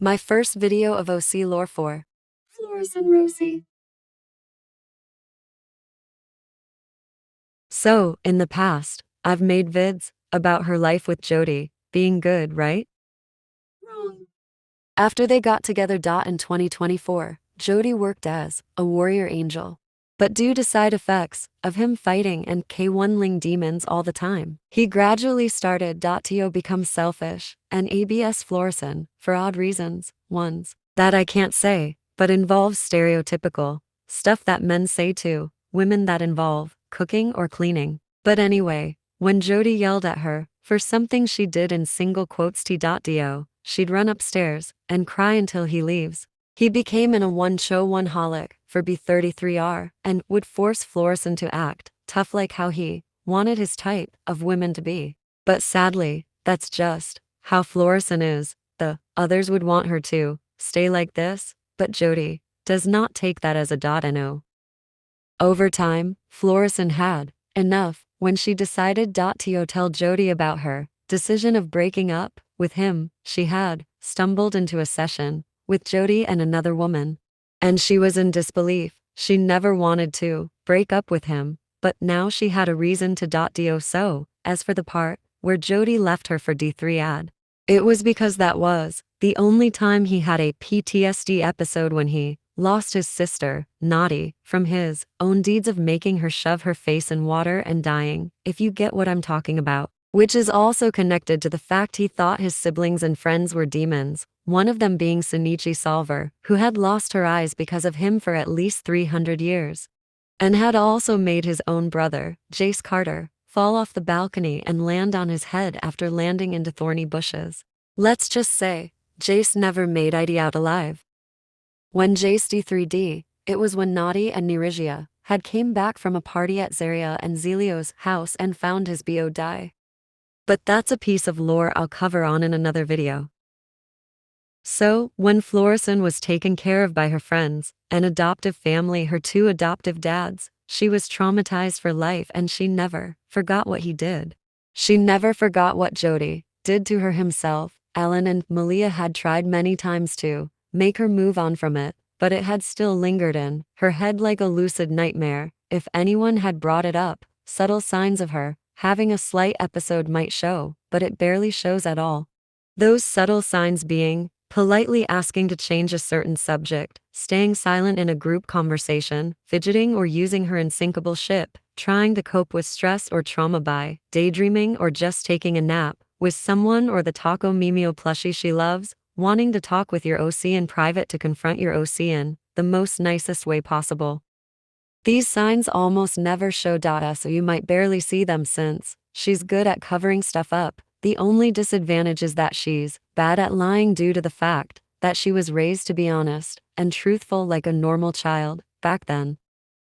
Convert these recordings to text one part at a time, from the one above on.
My first video of OC lore for Flores and Rosie. So, in the past, I've made vids about her life with Jody being good, right? Wrong. After they got together. In 2024, Jody worked as a warrior angel. But due to side effects of him fighting and K1-ling demons all the time, he gradually started to become selfish and ABS Florison for odd reasons, ones that I can't say, but involves stereotypical stuff that men say to women that involve cooking or cleaning. But anyway, when Jody yelled at her for something she did in single quotes T.do, she'd run upstairs and cry until he leaves. He became in a one-show one-holic for B33R and would force Florison to act tough like how he wanted his type of women to be. But sadly, that's just how Florison is. The others would want her to stay like this, but Jody does not take that as a no. Over time, Florison had enough when she decided to tell Jody about her decision of breaking up with him. She had stumbled into a session with Jody and another woman, and she was in disbelief. She never wanted to break up with him, but now she had a reason to do so. As for the part where Jody left her for D3 it was because that was the only time he had a PTSD episode when he lost his sister, Naughty, from his own deeds of making her shove her face in water and dying, if you get what I'm talking about. Which is also connected to the fact he thought his siblings and friends were demons, one of them being Shinichi Solver, who had lost her eyes because of him for at least 300 years. And had also made his own brother, Jace Carter, fall off the balcony and land on his head after landing into thorny bushes. Let's just say, Jace never made ID out alive. When Jace D3D, it was when Naughty and Nerigia had came back from a party at Zaria and Zelio's house and found his BO die. But that's a piece of lore I'll cover on in another video. So, when Florison was taken care of by her friends, an adoptive family, her two adoptive dads, she was traumatized for life and she never forgot what he did. She never forgot what Jody did to her himself. Alan and Malia had tried many times to make her move on from it, but it had still lingered in her head like a lucid nightmare. If anyone had brought it up, subtle signs of her having a slight episode might show, but it barely shows at all. Those subtle signs being politely asking to change a certain subject, staying silent in a group conversation, fidgeting or using her unsinkable ship, trying to cope with stress or trauma by daydreaming or just taking a nap with someone, or the Taco Mimio plushie she loves, wanting to talk with your OC in private to confront your OC in the most nicest way possible. These signs almost never show so you might barely see them since she's good at covering stuff up. The only disadvantage is that she's bad at lying due to the fact that she was raised to be honest and truthful like a normal child back then.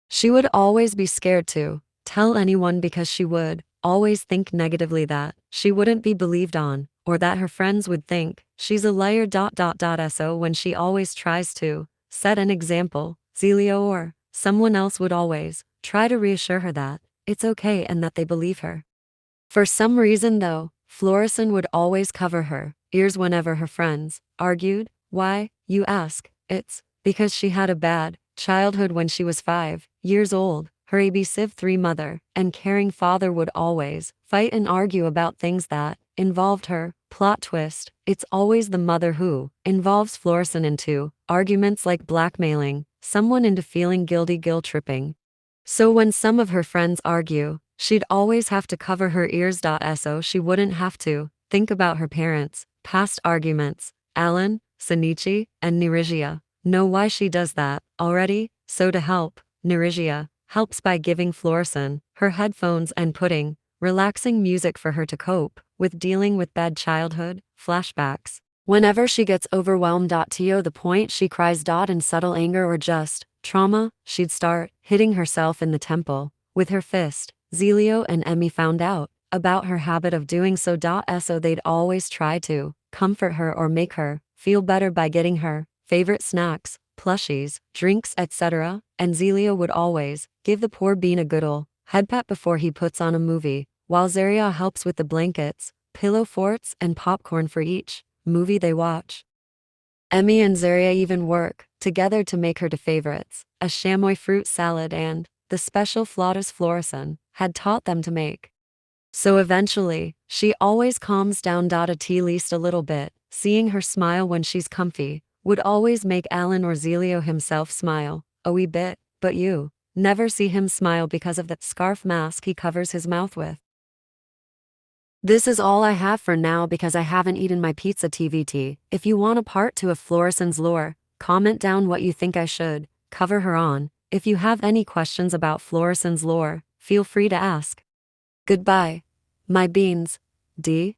She would always be scared to tell anyone because she would always think negatively that she wouldn't be believed on, or that her friends would think she's a liar. So when she always tries to set an example, Zelio or someone else would always try to reassure her that it's okay and that they believe her. For some reason though, Florison would always cover her ears whenever her friends argued. Why, you ask? It's because she had a bad childhood when she was 5 years old. Her AB Civ 3 mother and caring father would always fight and argue about things that involved her. Plot twist, it's always the mother who involves Florison into arguments like blackmailing someone into feeling guilty, guilt tripping. So when some of her friends argue, she'd always have to cover her ears. So she wouldn't have to think about her parents' past arguments. Alan, Shinichi, and Nerigia know why she does that already, so to help, Nerigia helps by giving Florison her headphones and putting relaxing music for her to cope with dealing with bad childhood flashbacks. Whenever she gets overwhelmed to the point she cries in subtle anger or just trauma, she'd start hitting herself in the temple with her fist. Zelio and Emmy found out about her habit of doing so. So they'd always try to comfort her or make her feel better by getting her favorite snacks, plushies, drinks, etc. And Zelio would always give the poor bean a good ol' head pat before he puts on a movie, while Zaria helps with the blankets, pillow forts, and popcorn for each movie they watch. Emmy and Zaria even work together to make her the favorites. A chamois fruit salad and the special flautas Florison had taught them to make. So eventually, she always calms down. At least a little bit. Seeing her smile when she's comfy would always make Alan or Zelio himself smile a wee bit, but you never see him smile because of the scarf mask he covers his mouth with. This is all I have for now because I haven't eaten my pizza. TVT. If you want a part 2 of Florison's lore, comment down what you think I should cover her on. If you have any questions about Florison's lore, feel free to ask. Goodbye, my beans. D.